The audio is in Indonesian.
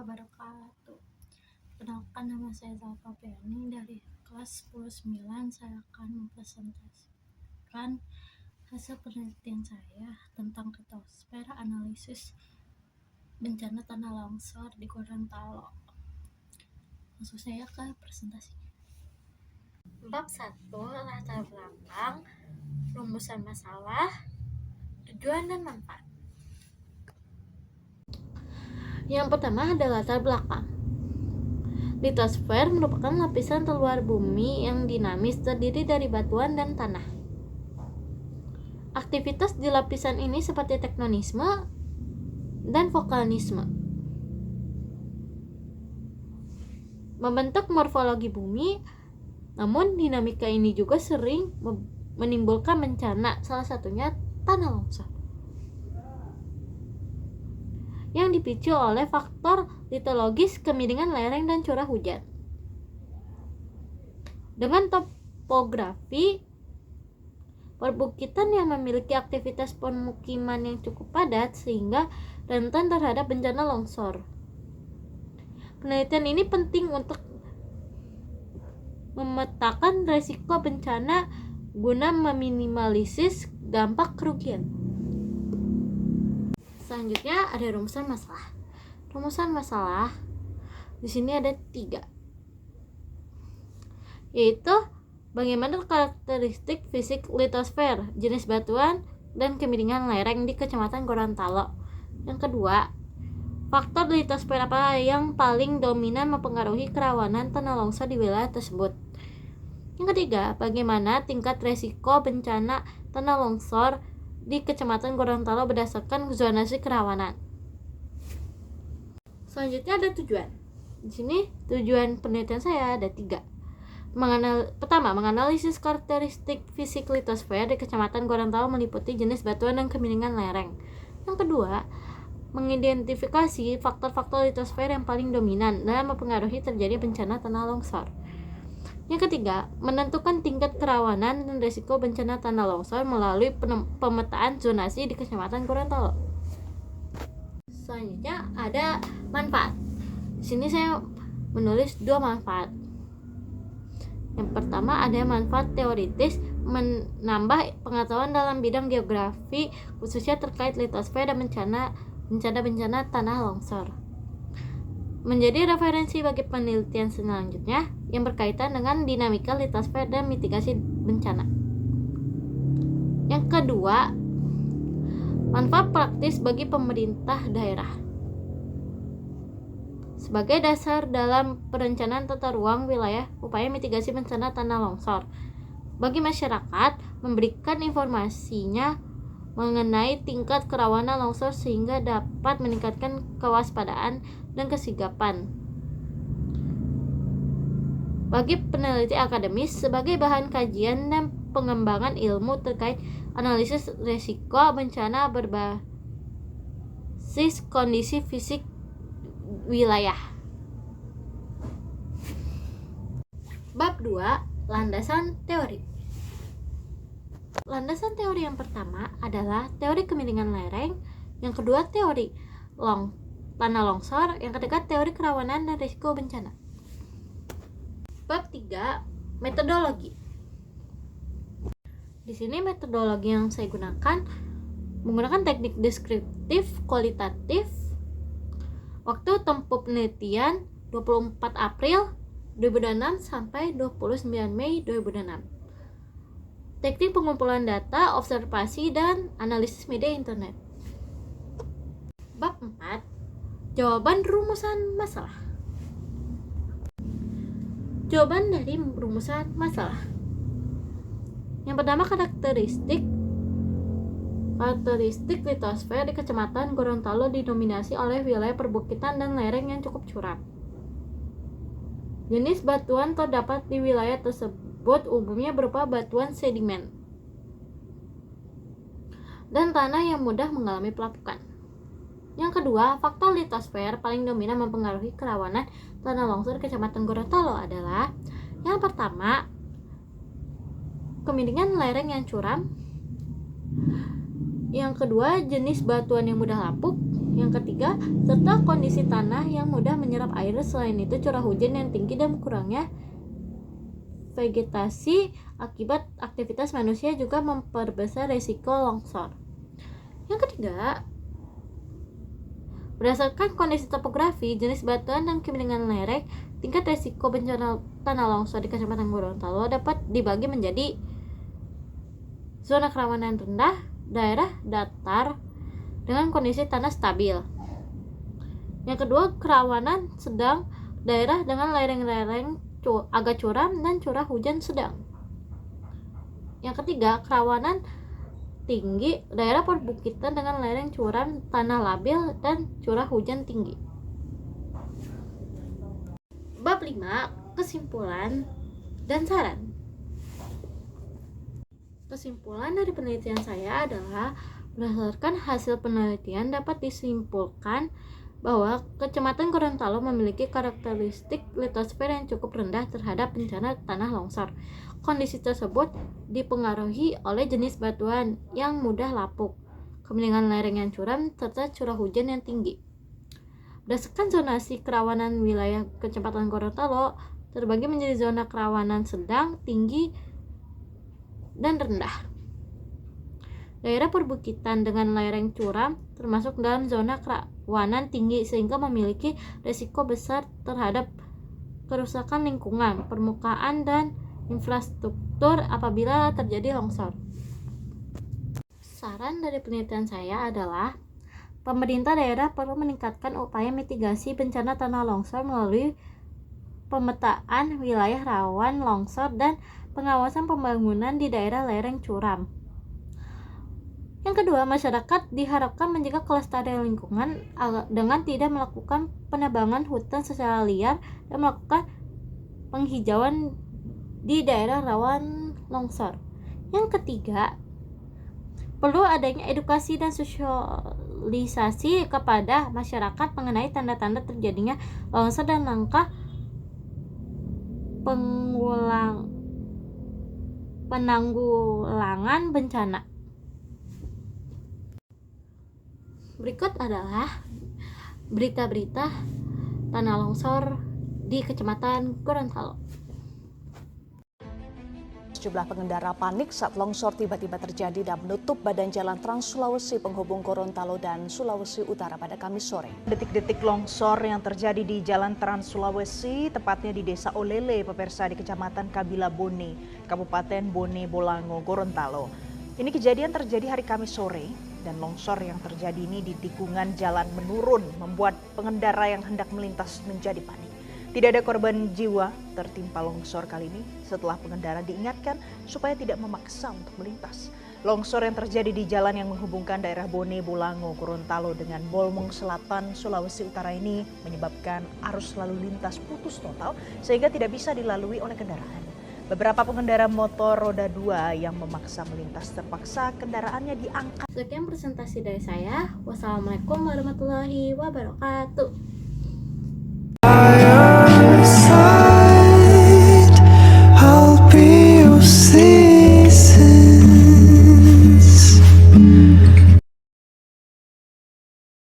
wabarakatuh. Perkenalkan, nama saya Zalfa Fiani dari kelas 109. Saya akan mempresentasikan hasil penelitian saya tentang litosfer analisis bencana tanah longsor di Gorontalo. Langsung saya ke presentasinya. Bab 1, latar belakang, rumusan masalah, tujuan dan manfaat. Yang pertama adalah latar belakang. Litosfer merupakan lapisan terluar bumi yang dinamis, terdiri dari batuan dan tanah. Aktivitas di lapisan ini seperti tektonisme dan vulkanisme membentuk morfologi bumi, namun dinamika ini juga sering menimbulkan bencana, salah satunya tanah longsor yang dipicu oleh faktor litologis, kemiringan lereng, dan curah hujan. Dengan topografi perbukitan yang memiliki aktivitas pemukiman yang cukup padat sehingga rentan terhadap bencana longsor. Penelitian ini penting untuk memetakan risiko bencana guna meminimalisir dampak kerugian. Selanjutnya ada rumusan masalah. Rumusan masalah di sini ada 3, yaitu bagaimana karakteristik fisik litosfer, jenis batuan, dan kemiringan lereng di Kecamatan Gorontalo. Yang kedua, faktor litosfer apa yang paling dominan mempengaruhi kerawanan tanah longsor di wilayah tersebut. Yang ketiga, bagaimana tingkat resiko bencana tanah longsor di Kecamatan Gorontalo berdasarkan zonasi kerawanan. Selanjutnya ada tujuan. Di sini tujuan penelitian saya ada 3. Pertama, menganalisis karakteristik fisik litosfer di Kecamatan Gorontalo meliputi jenis batuan dan kemiringan lereng. Yang kedua, mengidentifikasi faktor-faktor litosfer yang paling dominan dalam mempengaruhi terjadi bencana tanah longsor. Yang ketiga, menentukan tingkat kerawanan dan risiko bencana tanah longsor melalui pemetaan zonasi di Kecamatan Gorontalo. Selanjutnya ada manfaat. Di sini saya menulis 2 manfaat. Yang pertama ada manfaat teoritis, menambah pengetahuan dalam bidang geografi khususnya terkait litosfer dan bencana tanah longsor. Menjadi referensi bagi penelitian selanjutnya yang berkaitan dengan dinamika litosfer dan mitigasi bencana. Yang kedua, manfaat praktis bagi pemerintah daerah. Sebagai dasar dalam perencanaan tata ruang wilayah upaya mitigasi bencana tanah longsor. Bagi masyarakat, memberikan informasinya mengenai tingkat kerawanan longsor sehingga dapat meningkatkan kewaspadaan dan kesigapan. Bagi peneliti akademis, sebagai bahan kajian dan pengembangan ilmu terkait analisis risiko bencana berbasis kondisi fisik wilayah. Bab 2, landasan teori. Landasan teori yang pertama adalah teori kemiringan lereng, yang kedua teori tanah longsor, yang ketiga teori kerawanan dan risiko bencana. Bab 3, metodologi. Di sini metodologi yang saya gunakan menggunakan teknik deskriptif kualitatif. Waktu tempuh penelitian 24 April 2006 sampai 29 Mei 2006. Teknik pengumpulan data, observasi, dan analisis media internet. Bab 4, jawaban rumusan masalah. Jawaban dari rumusan masalah. Yang pertama, karakteristik litosfer di Kecamatan Gorontalo didominasi oleh wilayah perbukitan dan lereng yang cukup curam. Jenis batuan terdapat di wilayah tersebut umumnya berupa batuan sedimen dan tanah yang mudah mengalami pelapukan. Yang kedua, faktor litosfer paling dominan mempengaruhi kerawanan tanah longsor Kecamatan Gorontalo adalah yang pertama, kemiringan lereng yang curam. Yang kedua, jenis batuan yang mudah lapuk. Yang ketiga, serta kondisi tanah yang mudah menyerap air. Selain itu, curah hujan yang tinggi dan kurangnya vegetasi akibat aktivitas manusia juga memperbesar risiko longsor. Yang ketiga, berdasarkan kondisi topografi, jenis batuan dan kemiringan lereng, tingkat risiko bencana tanah longsor di Kecamatan Gorontalo dapat dibagi menjadi zona kerawanan rendah, daerah datar dengan kondisi tanah stabil. Yang kedua, kerawanan sedang, daerah dengan lereng-lereng agak curam dan curah hujan sedang. Yang ketiga, kerawanan tinggi, daerah perbukitan dengan lereng curam, tanah labil, dan curah hujan tinggi. Bab 5, kesimpulan dan saran. Kesimpulan dari penelitian saya adalah berdasarkan hasil penelitian dapat disimpulkan bahwa Kecamatan Gorontalo memiliki karakteristik litosfer yang cukup rendah terhadap bencana tanah longsor. Kondisi tersebut dipengaruhi oleh jenis batuan yang mudah lapuk, kemiringan lereng yang curam, serta curah hujan yang tinggi. Berdasarkan zonasi kerawanan wilayah Kecamatan Gorontalo terbagi menjadi zona kerawanan sedang, tinggi, dan rendah. Daerah perbukitan dengan lereng curam termasuk dalam zona kerawanan tinggi sehingga memiliki risiko besar terhadap kerusakan lingkungan, permukaan, dan infrastruktur apabila terjadi longsor. Saran dari penelitian saya adalah pemerintah daerah perlu meningkatkan upaya mitigasi bencana tanah longsor melalui pemetaan wilayah rawan longsor dan pengawasan pembangunan di daerah lereng curam. Yang kedua, masyarakat diharapkan menjaga kelestarian lingkungan dengan tidak melakukan penebangan hutan secara liar dan melakukan penghijauan di daerah rawan longsor. Yang ketiga, perlu adanya edukasi dan sosialisasi kepada masyarakat mengenai tanda-tanda terjadinya longsor dan langkah penanggulangan bencana. Berikut adalah berita-berita tanah longsor di Kecamatan Gorontalo. Sejumlah pengendara panik saat longsor tiba-tiba terjadi dan menutup badan jalan Trans Sulawesi penghubung Gorontalo dan Sulawesi Utara pada Kamis sore. Detik-detik longsor yang terjadi di Jalan Trans Sulawesi, tepatnya di Desa Olele, pemirsa, di Kecamatan Kabila Bone, Kabupaten Bone Bolango, Gorontalo. Ini kejadian terjadi hari Kamis sore dan longsor yang terjadi ini di tikungan jalan menurun membuat pengendara yang hendak melintas menjadi panik. Tidak ada korban jiwa tertimpa longsor kali ini setelah pengendara diingatkan supaya tidak memaksa untuk melintas. Longsor yang terjadi di jalan yang menghubungkan daerah Bone Bolango, Gorontalo dengan Bolmong Selatan, Sulawesi Utara ini menyebabkan arus lalu lintas putus total sehingga tidak bisa dilalui oleh kendaraan. Beberapa pengendara motor roda 2 yang memaksa melintas terpaksa kendaraannya diangkat. Sekian presentasi dari saya. Wassalamualaikum warahmatullahi wabarakatuh.